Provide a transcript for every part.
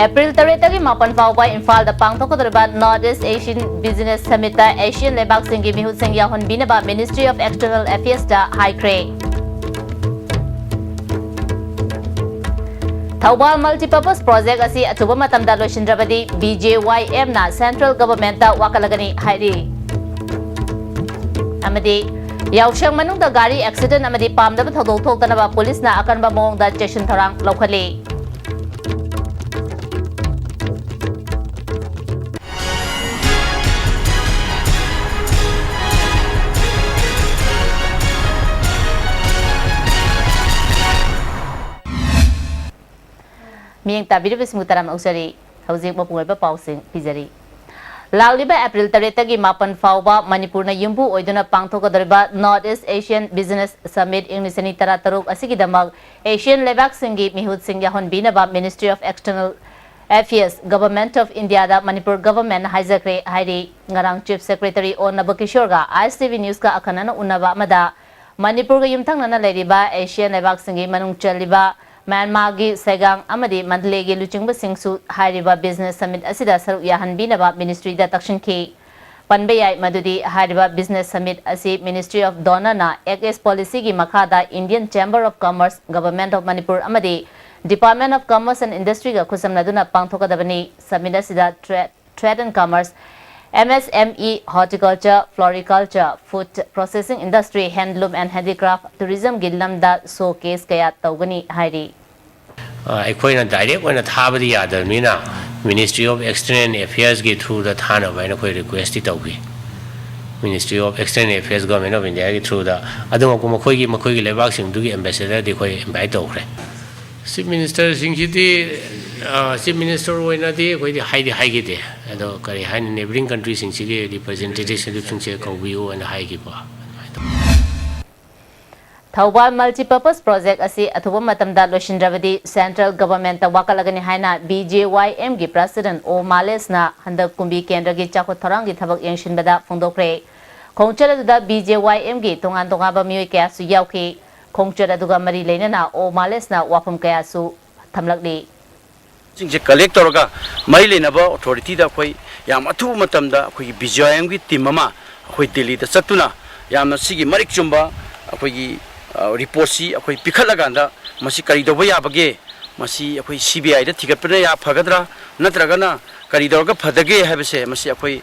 April 3 Mapan Fauba Infal the Pangtokodaba Northeast Asian Business Summit Asian Lebak Singi Mihut Singya Hon Binaba Ministry of External Affairs High Cray. Thaubal Multipurpose Project asi atuba matamda loishindrabadi BJYM na Central Government wakalagani hairi. Amadi Yaushang manungda gari accident amadi pamdaba thodok thoktanaba police na akanba mongda station tharang laukhali. Miang tabi de semutaram usari hauzik mapungai pa pausing pizari. Lagliba April 3 Mapan Fauba Manipur na yumbu oiduna pangthokodariba Northeast Asian Business Summit ingnisani tarataruk asigidamag Asian Lebak Singi Mihut Singya Hon Binaba Ministry of External Affairs Government of India da Manipur Government Haijakre Hairi ngarang Chief Secretary O Nabakishorga ISTV News ka akanana unaba amada Manipur ga yumthangnana leiriba Asian Lebak Singi manung chaliba Myanmar gi Segang amadi Mandalay gi luchingba singsu hairiba business summit asida saru yahanbinaba ministry da takshin ki panbeyai madudi hairiba business summit asi Ministry of Donor na XS policy gi makhada Indian Chamber of Commerce Government of Manipur amadi Department of Commerce and Industry ga khusamnaduna pangthokadabani summit asida trade and commerce MSME, horticulture, floriculture, food processing industry, handloom and handicraft, tourism gilamda showcase kaya tawgani hairi. Aikoina direct when thabadi yadar mina Ministry of External Affairs gi through the thana baina koi request tawgi. Ministry of External Affairs Government of India gi through the aduma ko makoi gi lebak sing du gi ambassador di koi invite tawkhre. Chief Minister Chief Minister oina di koi di high gi de ado kari hai neighboring countries sing gi representatives sing che kawbiu and high gi ba. Thaubal Multipurpose Project asi athuba matamda loishindrabadi Central Government wakalagani haina BJYM gi President O Males na handak kumbi kendra gi chakot tharang gi thabak yengshinbada phongdokre khongchara da BJYM gi tongan ba mioi kya su yauki khongchara duga mari leina na O Males na wafam kaya su thamlakli singje collector ga mai leina ba authority da khoi yam athu matamda khoi BJYM gi team ama khoi Delhi da chatuna yam sigi marik chumba khoi gi report si akoi pikhalaganda masi kari doba yabage masi akoi CBI da thigatpana ya phagadra natragana kari dorga phadage habese masi akoi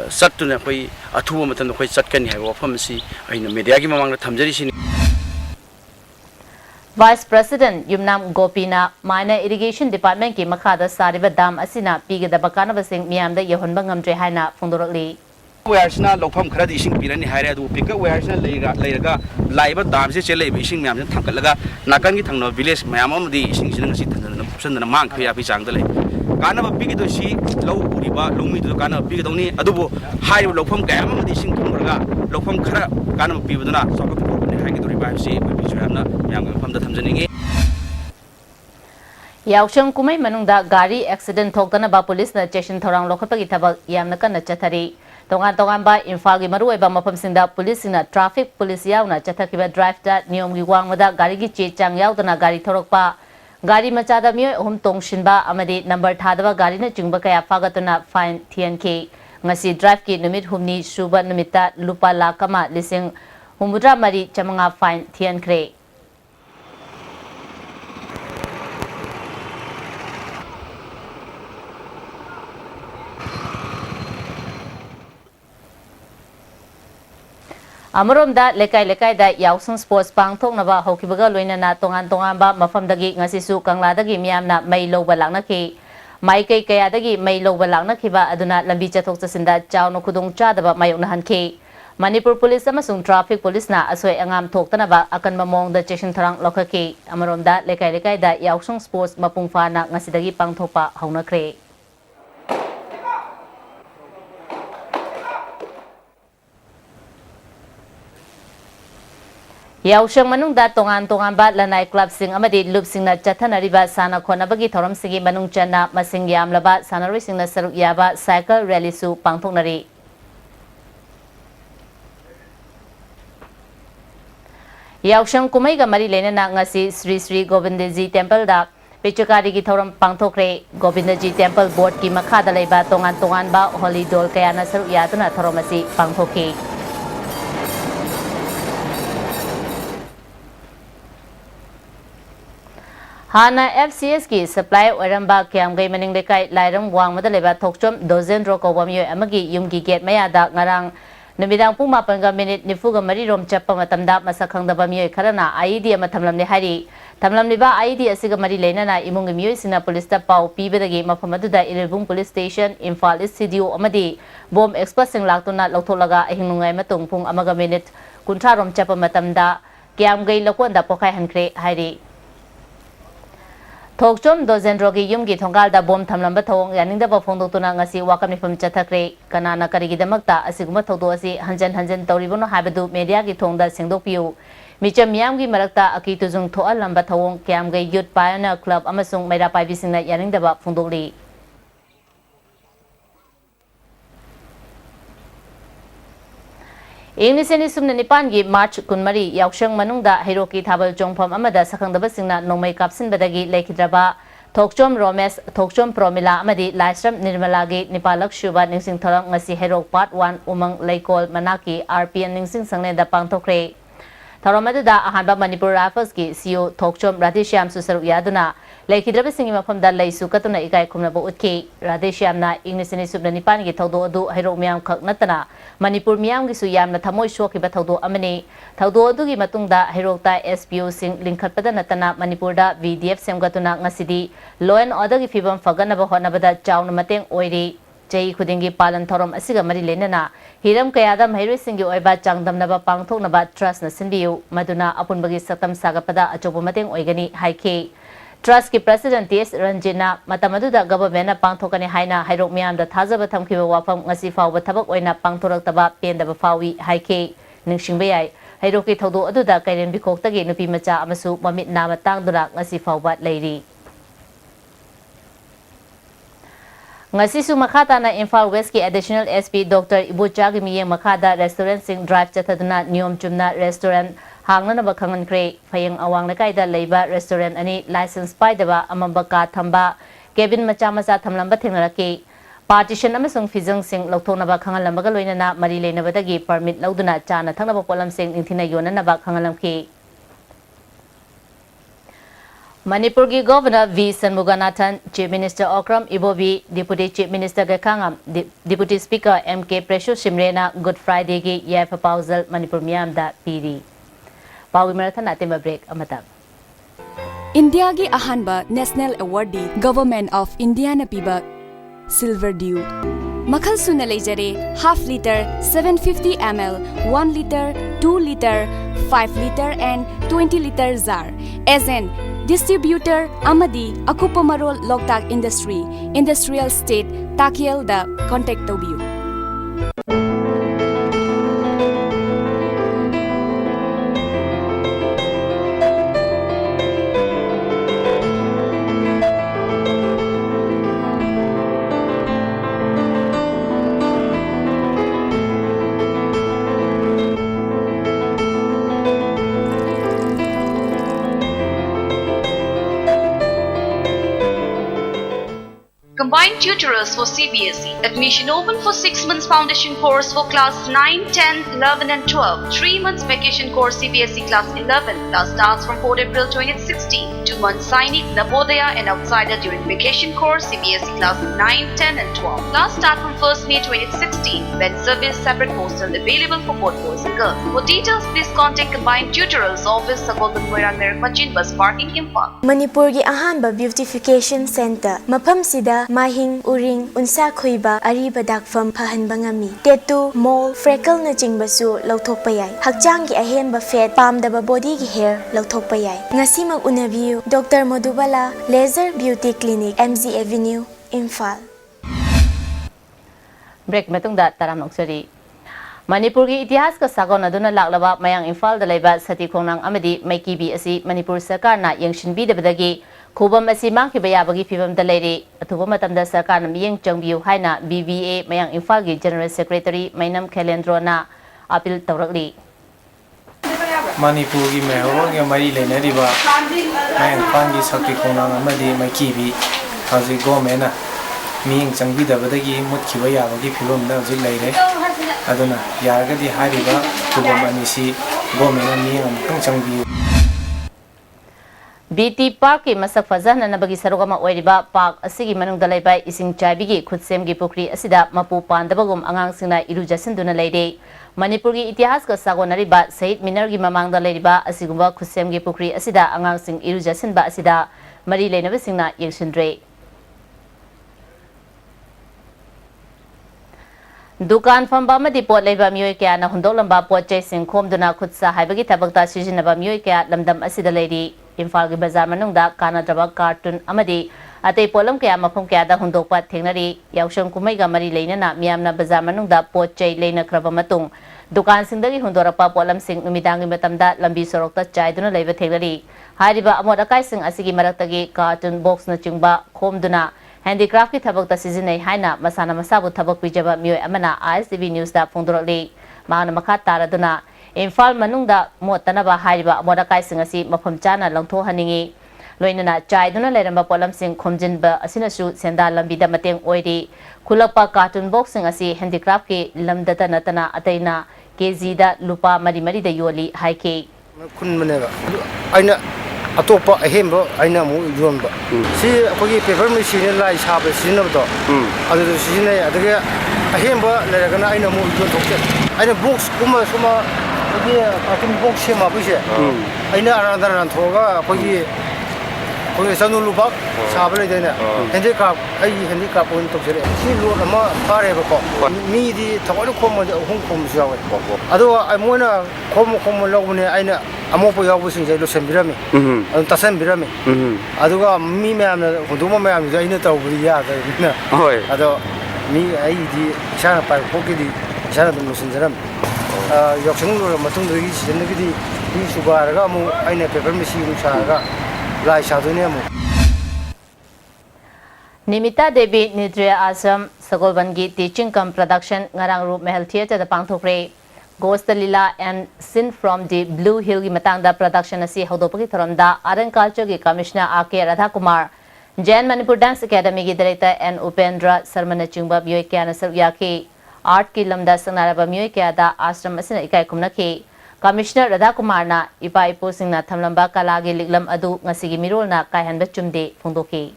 sattuna akoi athuba matan akoi chatkani haiba wafam si aina media gi mamang thamjari sini Vice President Yumnam Gopina Minor Irrigation Department ki makhada sariba dam asina pigada bakana basing miyamda yehonba ngamdre haina phongdorakli warersna lokpham kharadi ising pirani haire adu pika warersna leiga laiba dam se chele ising myam se thangkalaga nakan gi thangno village mayam amdi ising sin ngasi thandana option mang khya pi chang dale kana ba pigi do si lo uriba longmi do kana pigi doni adubo hai lokpham kayam amdi ising thangraga lokpham khara kana pi buduna sokot ko ne hai gi do riba si pi chhamna myam ga pham da thamjaningi Yaushang kumai manungda gari accident thoktana ba police na station thorang lokhapagi thabak yamna kana chathari tongan ba Imphal gi maruai ba mafam singda police na traffic police yauna chathakiba drive da niyom gi wangmada gari gi che chang yaudana gari thorokpa gari machada mioi ahum tongshinba amadi number thadaba gari na chingba kaya fagatuna fine thianki ngasi drive ki numit humni suba numita lupa lakama lising humudra mari chamanga fine thiankre Amoromda lekai da yausung sports pangthok naba hokibaga loinana tongan ba mafamdagi ngasisu kangladagi miyamna mai loba laknaki mai kai kayadagi mai loba laknakiba aduna lambi chathok chasinda chawno khudong chadaba mayokna hanki Manipur police amasung traffic police na asoi angam thoktana ba akan mamong da station tharang lokhaki amoromda lekai da yausung sports mapungfa na ngasidagi pangthopa haunakre Yaushang manungda tongan ba lanai club sing amadi loop sing na chathanariba sana khonabagi thoram singi manung channa masing yamlaba sanaroi sing na saruk yaba cycle rally su pangthoknari Yaushang kumai ga mari lena na ngasi Sri Govindeji temple da Pichukari ki thoram pangthokre Govindaji Temple Board ki makhada leiba tongan ba Holy Dol kayana saru yaduna thoramasi pangthoki. Hana FCS ki supply oramba kyam gai maning lekai lairam wang mada leba thokchom dozen ro ko bamyo amagi yumgi gate mayada ngarang numidang pung 8 nifu ga mari rom chappa matamda masakhang da bamyo kharana ID ama thamlamne hari thamlam liba ID asiga mari leinana imung gi myo sina police ta pau pibadagi mafam aduda Ilibung police station Imphal studio amadi bomb expert sing laktuna lotholaga ahingungai matung pung amaga minute kunthra rom chappa matamda kyam gai lokonda pokai hankre hari Thokchom dozen rogi yumgi thongal da bom thamlamba thong yaning da bafong tuna ngasi wakam ni pham chathakre kanana karigi damakta asiguma thodo asi hanjan tawribono habadu media gi thongda singdokpiu micham miyam gi marakta aki tujung thoal lamba thong kyam gai youth pioneer club amasung maira paibi singna yaning da ba phongdokli Ingliseni sumna nipan gi March kunmari yaukshang manungda Hiroki thabal jongpham amada sakhangdaba singna nongmai kapsin badagi lekhidraba Thokchom Romesh Thokchom Promila amadi Laisram Nirmala gi nipalak shuba ningsing tharang ngasi Herok Part 1 Umang Leikol Manaki RPN ningsing sangne da pangthokre Tharamada ahanba Manipur Rifles ki CEO Thokchom Radheshyam susaru yaduna Lekhidraba singi mafamda leisu katuna ikai khumnaba utki Radheshyamna Ingliseni sumna nipan gi thodo adu Herok miyam khak natana Manipur miyam gi su yamna thamoi shokhiba thodo amani thodo adugi matungda Herokta SPO sing linkhatpada natana Manipurda VDF semgatuna ngasidi law and order gi fibam faganaba honabada chauna mateng oiri Jai khudingi palan thorom asiga mari lenana hiram kayada mahiroi singi oiba changdamnaba pangthoknaba trust na sinbiu maduna apunbagi satam sagapada achobo mateng oigani haike Trust ki President TS Ranjina matamaduda government na pangthokani haina Hairok miyam da thajaba thamkhiba wafam ngasi fawba thabak oina pangthoraktaba pendaba fawi haike ningsingba yai Hairok ki thodo aduda kairen bikhoktagi nupi macha amasu mamit nama tangdura ngasi fawba leiri ngasi su makhata na Imphal West ki additional SP Dr. Ibucha gi miyeng makhada restaurant sing drive chathaduna niyom chumna restaurant Hangna na bakhangan kre phayang awang na kaida leiba restaurant ani license paidaba amamba ka thamba cabin macha thamlamba thengnaraki partition amasung fizang sing lokthona ba khangalamba ga loinana mari leinabadagi permit lauduna chana thangnaba polam sing ningthina yonana ba khangalamki Manipur ki Governor V. Sanmuganathan, Chief Minister Okram Ibobi, Deputy Chief Minister Gakangam, Deputy Speaker M.K. Precious Shimrena, Good Friday ki yai proposal Manipur miyam da piri. Pawi Marathon atima break amatam. India ki ahanba National Awardee Government of India na piba Silver Dew. Makhal suna leijare half liter 750 ml, 1 liter, 2 liter, 5 liter and 20 liter jar. As an distributor Amadi Akupamarol Loktak Industry, Industrial State, Takiel da contact tobiu. Combined tutors for CBSE. Admission open for 6 months foundation course for class 9, 10, 11 and 12. 3 months vacation course CBSE class 11. Class starts from 4 April 2016. 2 months Sainik, Navodaya and Outsider during vacation course CBSE class 9, 10 and 12. Class start from 1st May 2016. Bed service separate hostel available for both boys and girls. For details, please contact Combined Tutorials Office sa Golden Moira Merrick Machin Bus Parking Imphal. Manipur gi ahanba beautification center mafam sida mahing uring unsa khoiba ariba dakfam phahanba ngami tattoo mole freckle na jingbasu lauthokpa yai hakchang gi ahenba fat pamdaba body gi hair lauthokpa yai ngasi mag unabiu Dr. Madhubala Laser Beauty Clinic MZ Avenue Imphal. Break matungda taram noksari Manipur ki itihas ka sagon aduna laklaba mayang Imphal da laiba sati khongnang amadi maikibi asi Manipur sarkar na yengshinbi dabadagi khubam asi mangkhiba yabagi phibam da leiri athuba matamda sarkar na miyeng changbiu haina BVA mayang Imphal gi General Secretary Mainam Khelendro na appeal tawrakli Manipuri Mehorong Mari Leneriba, and Pangi Saki Kona, Madi, Makibi, Hazi Gomena, meaning Sangi the Vadagi, Mutkiwaya, Gipilum, the lady. Aduna, Yargadi Hariba, Kubamanisi, Gomena, me and Kangsangi. BT Park ki masak fazahna na bagi sarugama oiriba park asigi manungda laibai ising chaibigi khutsemgi pukri asida mapu pandabagum angangsingna irujasinduna leide Manipur gi itihas ka sagonariba Said Minar gi mamangda leiriba asigumba khutsemgi pukri asida angangsing irujasinba asida mari leinabasingna yengsindre Dukan famba madi pot leiba miyoi kya na hundolamba pot chai sing khomduna khutsa haibagi tabakta sijinaba miyoi kya lamdam asida leidi Infal gi bazar manungda kana draba cartoon amadi atei polam kya mafum kya da hundokpa thengnari yausam kumai ga mari leinana miyamna bazar manungda pot chai leina kraba matung dukan singdagi hundorapa polam sing numidangi matamda lambi sorokta chaiduna leiba thengnari hariba amod akai sing asigi maraktagi cartoon box na chingba khomduna handicraft ki thabakta sizinai haina masana masabu thabak pijaba miyoi amana ISTV news da phongdorli mahana makha taraduna Infal manungda motanaba hariba amoda kaising asi mafam chana langtho haningi loinana chaiduna leramba polam sing khomjinba asinasu senda lambida mateng oiri khulakpa cartoon boxing asi handicraft ki lamdata natana ataina kg da lupa mari mari da yoli haike kun maneba aina atopa ahemba aina mu yonba si akogi paper machine lai sabe sinabdo adu sine adaga ahemba leragana aina mu yon thokte aina box kuma suma Ini akan box sih mabu sih. Ini aran-aran thoga, pergi sana lupa, sahabat itu na. Handicap, handicap pun tak sih. Si luar nama pare bako. Ni di thawal kom ada kom siapa. Ado, mana kom lagu ni, aina amo pun yawu sih jadi sembirami. Tasan birami. Ado ka mi macam hunduma macam jadi tahu beriya ada. Ado mi di sana pai poki di sana tu musim 역성으로 맞은 거기 지는데기 이 수가가 뭐 아이네 페퍼 미시 사가 라이 사도네 뭐 Nimita Devi Nidriya Asam Sagolbangi Teaching Cum Production Ngarang Roop Mahal Theatre da Pangthokre Ghost Lila and Sin from the Blue Hill gi matangda production asi hodopagi tharamda Art and Culture gi Commissioner A.K. Radha Kumar Jain Manipur Dance Academy gi Director N. Upendra Sarmana Chingba Byoy Kyana Saryaki Art ki lamda sangnaraba miyoi kya da ashram asina ikai kumnaki Commissioner Radha Kumar na ipa ipo singna thamlamba kalagi liglam adu ngasigi mirol na kaihanba chumde phongdoki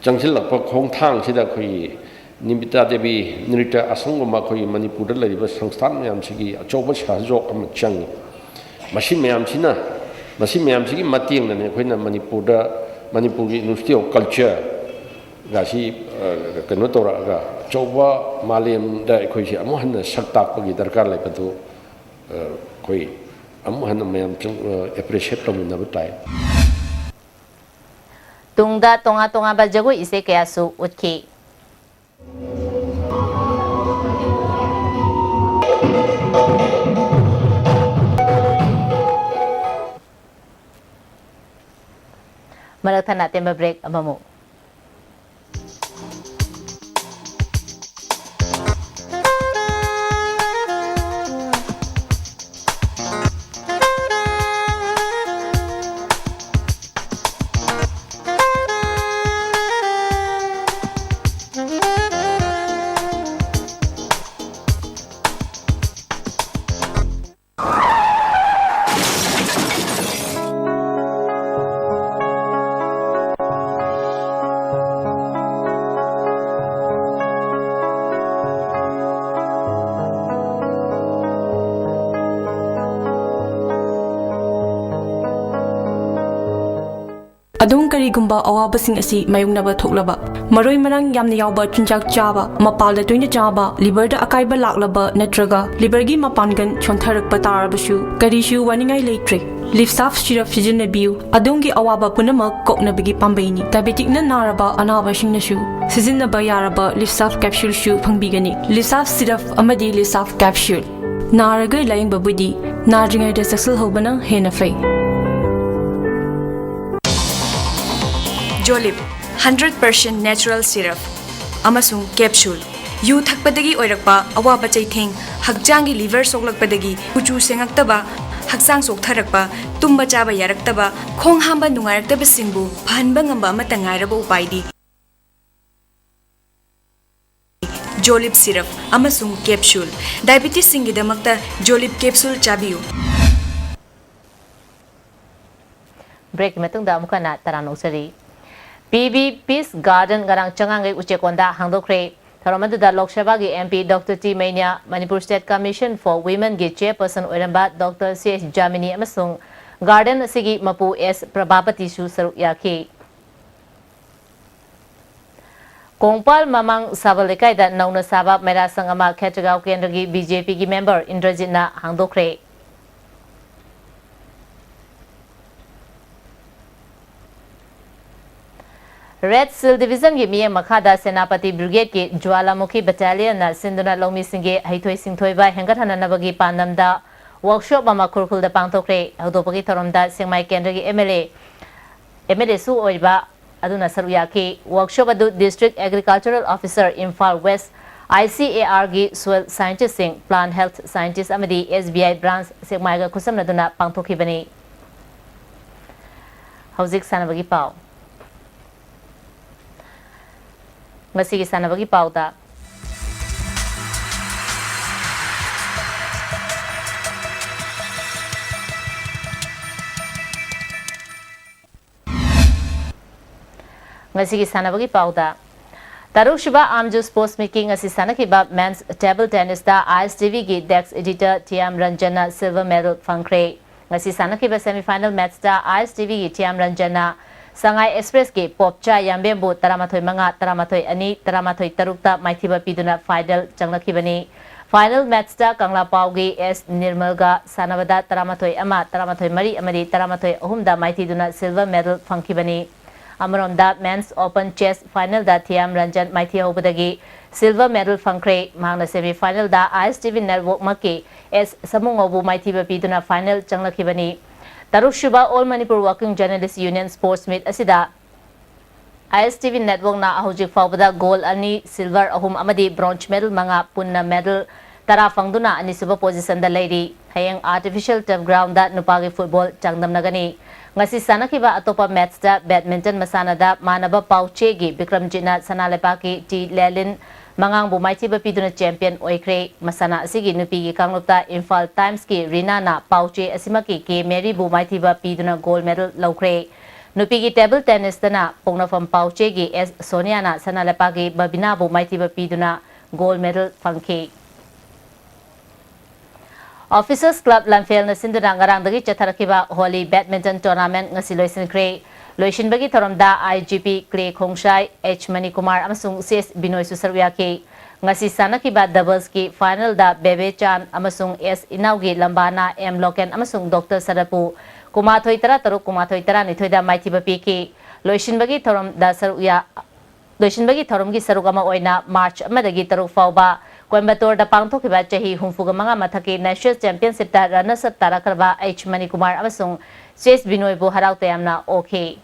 Jangsilakpa khongthang sida khoi Nimita Devi Nrita Asangoma khoi Manipur da lariba sangstan mayam sigi achoba sahjok am changi machine mayam sina machine mayam sigi matiang na ne khoina Manipur University of Culture gasi kano tora ga choba malem da khoi si amu han saktak pagi darkar lai patu khoi amu han mayam chung appreciate tamu na batai tungda tonga ba jago ise kaya su utki Malakthana temba break amamu Adung karigumba awabasing asi mayungnaba thoklaba maroi marang yamna yawba chunjak chaba mapalda toina chaba liver da akaiba laklaba natraga liver gi mapangan chontharakpa tarabasu karishu waningai leitre lifsaf syrup sijinabiu adungi awaba punama koknabagi pambaini diabetic na naraba anaba singnasu sizinaba yaraba lifsaf capsule shu phangbigani lifsaf syrup amadi lifsaf capsule naraga layingba budi nadringai da saksal hobana hena fai Jolib 100% natural syrup amasung capsule yu thakpadagi oirakpa awaba chaitheng hakjangi liver soklakpadagi kuchu sengaktaba हक्चांग सोक्थरकपा Tumba Chaba यारक्तबा खोंग हांबा नुंगारक्तबा सिंबु फहनबा ngamba amata ngairaba upaidi Jolib syrup amasung capsule diabetes singidamakta Jolib capsule chabiu break matungda amukana tarano sari PB Peace Garden garang changangai uchekonda hangdokre Tharamanduda Lok Sabha gi MP Dr. T Mania Manipur State Commission for Women gi chairperson oiramba Dr. C.H. Jamini amasung Garden asigi mapu S Prabhapati su saruk yaki Kongpal Mamang Sabalekai da nauna saba mera sangama Khetagaw Kendra gi BJP gi member Indrajit na hangdokre Red Seal Division gi miye makhada Senapati Brigade ki Jwalamukhi Battalion na Sinduna Lomi Singhe Haithoi Singthoi ba hengat hananabagi pandamda workshop ama kurkul da pangtokre hodopagi thoromda Singmai Kendra gi MLA su oiba aduna saruya ki workshop adu District Agricultural Officer Imphal West ICAR gi Soil Scientist Sing Plant Health Scientist amadi SBI branch Singmai ga kusamnaduna pangtokhibani Hauzik sanabagi pau Masigi sanabagi pauta Masigi sanabagi pauta Taruk Shiba Amju Sports Meeting asi sanakiba men's table tennis da ISTV gi Dex editor Tiam Ranjana silver medal fangkre ngasi sanakiba semi-final match da ISTV gi Tiam Ranjana Sangai Express ke Popcha Yambembu Taramathoi Manga Taramathoi Ani Taramathoi Tarukta Maithiba Piduna final Changlakibani Final match ta Kangla Paugi S Nirmalga Sanavada Taramathoi Ama Taramathoi Mari Amadi Taramathoi Ahumda Maithiduna silver medal Fangkibani Amaronda Men's Open Chess Final da Thiam Ranjan Maithi Hobadagi silver medal Fangkre Mangna semi final da ISTV Network Maki S Samungobu Maithiba Piduna final Changlakibani Taruk Shiba All Manipur Working Journalists Union Sports Meet asida ISTV Network na ahujik faubada gold ani silver ahum amadi bronze medal manga punna medal tara fangduna ani suba position da lady hayang artificial turf ground da nupagi football changdam nagani ngasi sanakiba atopa match da badminton masana da manaba pauche gi Bikramjitna Sanalepaki T Lelin Mangang Bumaiti Bapiduna champion oikre masana asigi nupi gi kanglupta Imphal Times ki Rina na pauche asimaki ke Mary Bumaiti Bapiduna gold medal laukre nupi gi table tennis dana pongnafam pauche gi S Sonia na Sanalepaki Babina Bumaiti Bapiduna gold medal fangke Officers Club Lamphel na sinduna ngarangdagi chatharakiba Holy Badminton Tournament ngasi loisinkré Loishinbagi Tharamda IGP Clay Khongshai H Manikumar amasung CS Binoy Susarwyaki ngasi sanakiba doubles ki final da Bebe Chan amasung S Inaugi Lambana M Loken amasung Dr Sarapu Kumathoi Tara Taruk Kumathoi Tara Nithoida Maithiba Piki Loishinbagi Tharam da Saruya Loishinbagi Tharamgi Sarugama Oina March amadagi Taruk Fauba Coimbatore da pangthokiba chahi humfuga manga mathaki National Championship da runners up tarakarba H Manikumar amasung CS Binoy bu haraw tayamna okay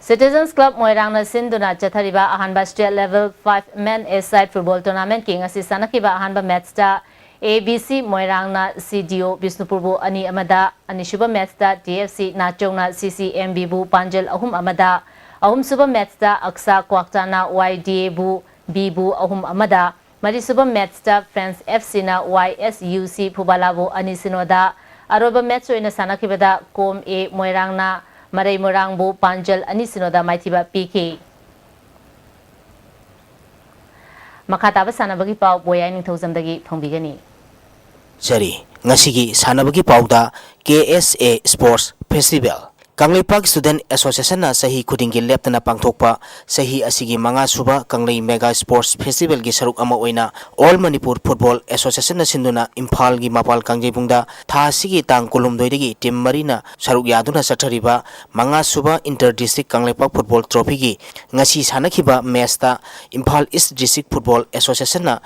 Citizens Club Moirang na sinduna chathariba ahanba state level 5 men A-side football tournament ki ngasi sanakiba ahanba match da ABC Moirang na CDO Bisnupurbu ani amada anishuba match da TFC Nachong na CCMB bu Panjel ahum amada ahum suba match da Aksa Kwakta na YDA bu B bu ahum amada mari suba match da France FC na YSUC Phubalabu ani sinoda aroba match oina sanakiba da Com A Moirang na Maray Morang bu Panjal ani sinoda Maithiba PK Makataba sanabagi pau boyay ningthawjamdagi phongbigani Sari ngasigi sanabagi pauda KSA Sports Festival Kangleipak Student Association na sahi khudingi leptana pangthokpa sahi asigi manga suba Kanglei Mega Sports Festival gi saruk ama oina All Manipur Football Association na sinduna Imphal gi mapal kangjebungda tha asigi tang kolumdoidagi team marina saruk yaduna sathariba manga suba Inter District Kangleipak Football Trophy gi ngasi sanakhiba match ta Imphal East District Football Association na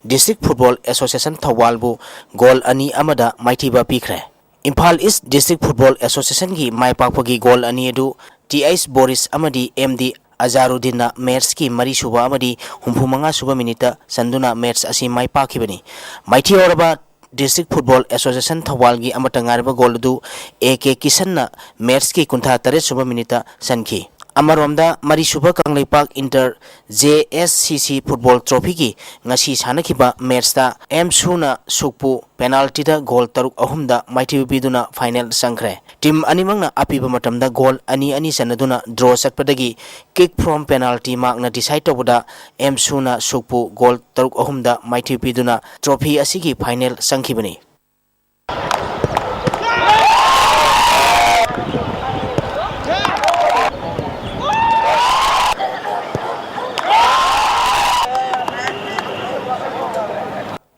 District Football Association Thawalbu goal ani amada maithiba pikre Imphal East District Football Association gi maipakpagi goal ani edu TS Boris amadi MD Azaruddin match ki mari suba amadi humphumanga suba minute sanduna match asi mai pakhibani maithi oraba District Football Association Thawal gi amata ngarba goal du AK Kisanna match ki kuntha tare suba minute sanki Amaromda mari suba Kangleipak Inter JSCC Football Trophy ki ngasi sanakiba match ta M Suna Sukpu penalty da goal taruk ahumda maithi biduna final sangkre team animangna apiba matamda goal ani sanaduna draw sakpadagi kick from penalty mark na decide tobuda M Suna Sukpu goal taruk ahumda maithi biduna trophy asigi final sangkibani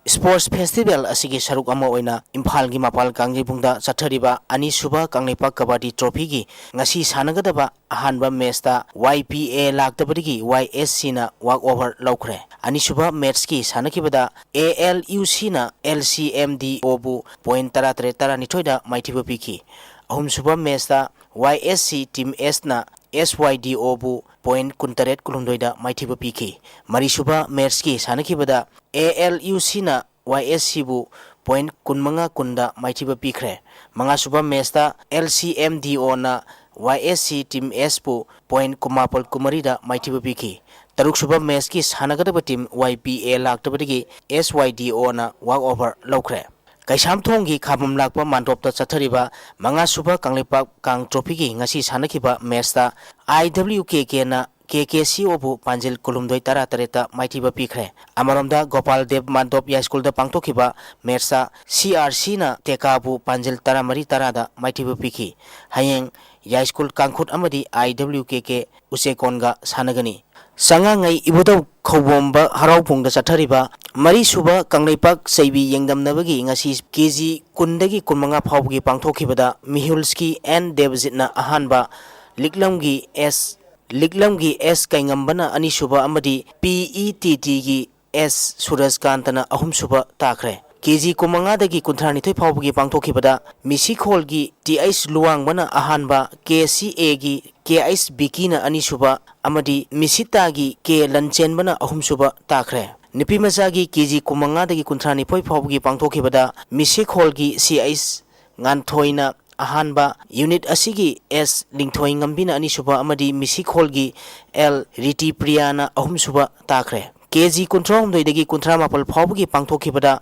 Sports Festival asigi saruk ama oina Imphal gi mapal kangji bungda chathariba ani suba Kangleipak Kabaddi Trophy gi ngasi sanagadaba ahanba match ta YPA laktabadigi YSC na walk over laukre ani suba match ki sanakibada ALUC na LCMDO bu point 13 da maithiba piki ahum suba match ta YSC Team S na SYDO bu point kuntaret kulumdoida maithiba piki mari suba match ki sanakibada ALUC na YSC bu point kunmanga kunda maithiba pikre manga suba match ta LCMDO na YSC Team S bu point kumapal kumari da maithiba piki taruk suba match ki sanagadaba team YPA laktabadigi SYDO na walk over laukre Kaisam thonggi khabam lakpa mantopta chathariba manga suba Kangleipak Kang Trophy gi ngasi sanakiba match ta IWKK na KKCO bu Panjil Kulumdoi Tara Tareta Maithiba Pikre Amaromda Gopal Dev Mandop Ya School da pangtokhiba match ta CRC na Teka bu Panjil Tara Mari Tara da Maithiba Piki hayeng Ya School Kangkhut amadi IWKK Usekonga sanagani Sangangai ibudaw khawbomba haraupungda chathariba mari suba Kangleipak Saibi yengdamnabagi ngasi KG kundagi kunmanga phawgi pangthokhibada Mihulski and Devjitna ahanba Liklamgi S kaingambana ani suba amadi PETT gi S Surajkantana ahum suba takre KG kumanga dagi kuntrani thoi phawgi pangthokhibada Misikhol gi TS Luwangbana ahanba KCA gi KS Bikina ani suba amadi Misita gi K Lanchenbana ahum suba takre Nipi Masagi KG kumanga dagi kuntrani phoi phawgi pangthokhibada Misikhol gi CS Nganthoina ahanba unit asigi S lingthoi ngambina ani suba amadi Misikhol gi L Riti Priyana ahum suba takre KG kuntrong doidagi kuntra mapal phawgi pangthokhibada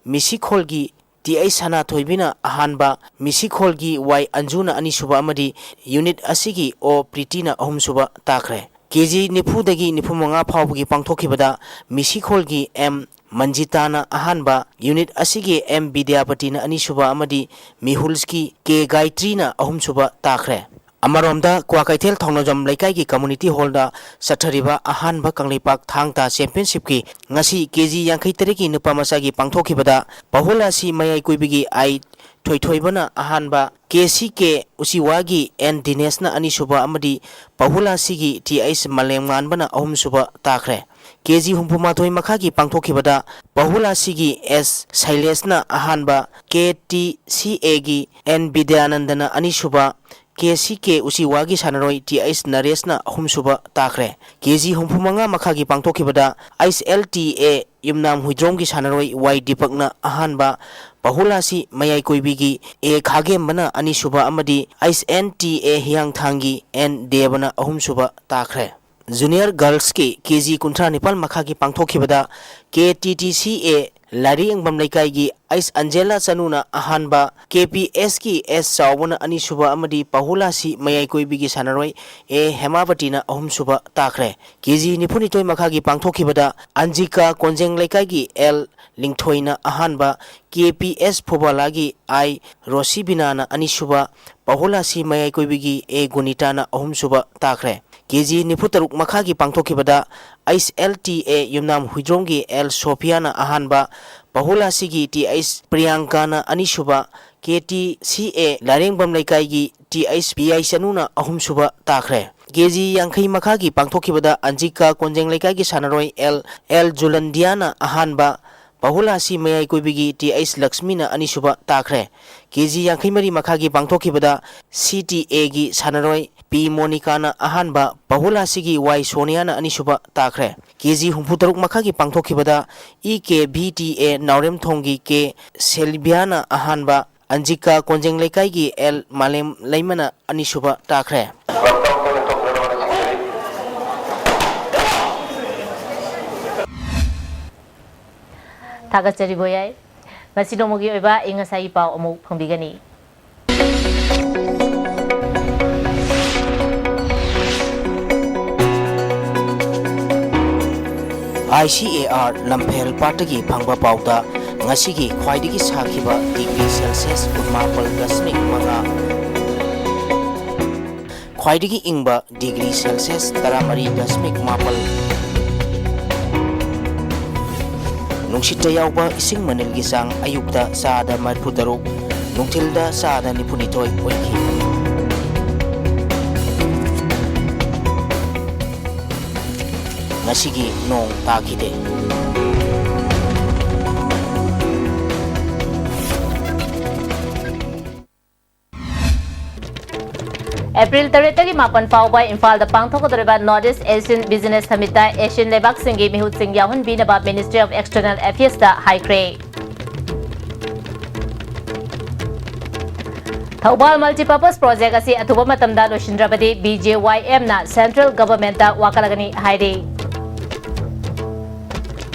Misikhol gi TI sana thoibina ahanba Misikhol gi Y Anjuna ani suba amadi unit asigi O Pritina ahum suba takre KG nipu dagi nipu manga phawgi pangthokhibada Misikhol gi M Manjitana ahanba unit asigi M Vidyapatina ani suba amadi Mihulski K Gaitrina ahum suba takre Amaromda Kwakaithel Thongnojam Laikai ki community hall da sathariba ahanba Kangleipak Thangta championship ki ngasi KG 53 ki nupa masagi pangthokhibada pahula si mayai kuibigi ai thoithoibana ahanba KCK usiwagi N Dinesna ani suba amadi pahula sigi TS Malemngan bana ahum suba takre KG humpuma thoi makhagi pangthokhibada pahula sigi S Sailesna ahanba KTCA gi N Vidyanandana ani suba KCK usiwagi sanaroi TS Naresna ahum suba takre KG humpumanga makhagi pangthokhibada ISLTA yumnam huidromgi sanaroi Y Dipakna ahanba pahulasi mayai koibigi A khagembana ani suba amadi ISNTA hiang thangi N Devana ahum suba takre Junior Girls ki KG kuntra nipal makhagi pangthokhibada KTTCA Lari Engbam Laikai gi Ais Angela Sanuna ahanba KPS ki S Sawbana ani suba amadi pahulasi mayai koibigi sanaroi A Hemabatina ahum suba takre KG nipuni toy makhagi pangthokhibada Anjika Konjeng Laikai gi L Lingthoina ahanba KPS Phobalagi I Rosibinana ani suba pahulasi mayai koibigi A Gunitana ahum suba takre KG niputaruk makhagi pangthokhibada ISLTA yumnam huidromgi L Sofiana ahanba pahula sigi TS Priyankana ani suba KTCA Larengbam Laikai gi TS PI Sanuna ahum suba takre KG yankhai makhagi pangthokhibada Anjika Konjeng Laikai gi sanaroi L Julandiana ahanba bahula si mayai koibigi TH Lakshmina anisuba takre KG Yankhimari makhagi pangthokibada CTA gi sanaroi P Monica na ahanba bahula sigi Y Sonia na anisuba takre KG humputaruk makhagi pangthokibada EKBTA Naurem Thongi K Selbiana ahanba Anjika Konjeng Lekai gi L Malem Laimana anisuba takre Thagachari boyai masino mogi oiba ingasai pau amu phangbigani ICAR Lamphel Patagi Phangba Pauda ngasigi khwaidigi sakhiba degree Celsius Mapal Dasmik Manga khwaidigi ingba degree Celsius Taramari Dasmik Mapal Nungshita yauba ising manilgi sang ayukta saada marputaruk nungtilda saada nipunitoy oiki ngasigi nong takide April 30 mapan fauba Imphal da pangthokadriba Northeast Asian Business Summit da Asian lebak singi mihut sing yahun binaba Ministry of External Affairs da haikre Thaubal multipurpose project asi athuba matamda loshindrabadi BJYM na central government da wakalagani hairi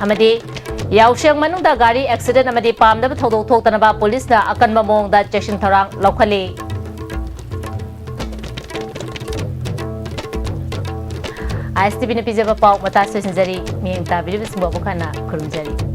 amadi yauseng manungda gari accident amadi pamdaba thodok thoktanaba police na akanma mong da checking tharang laukhali ISTV na pijaba pau mata sosinjari miyeng ta video bisbo bukana kurumjari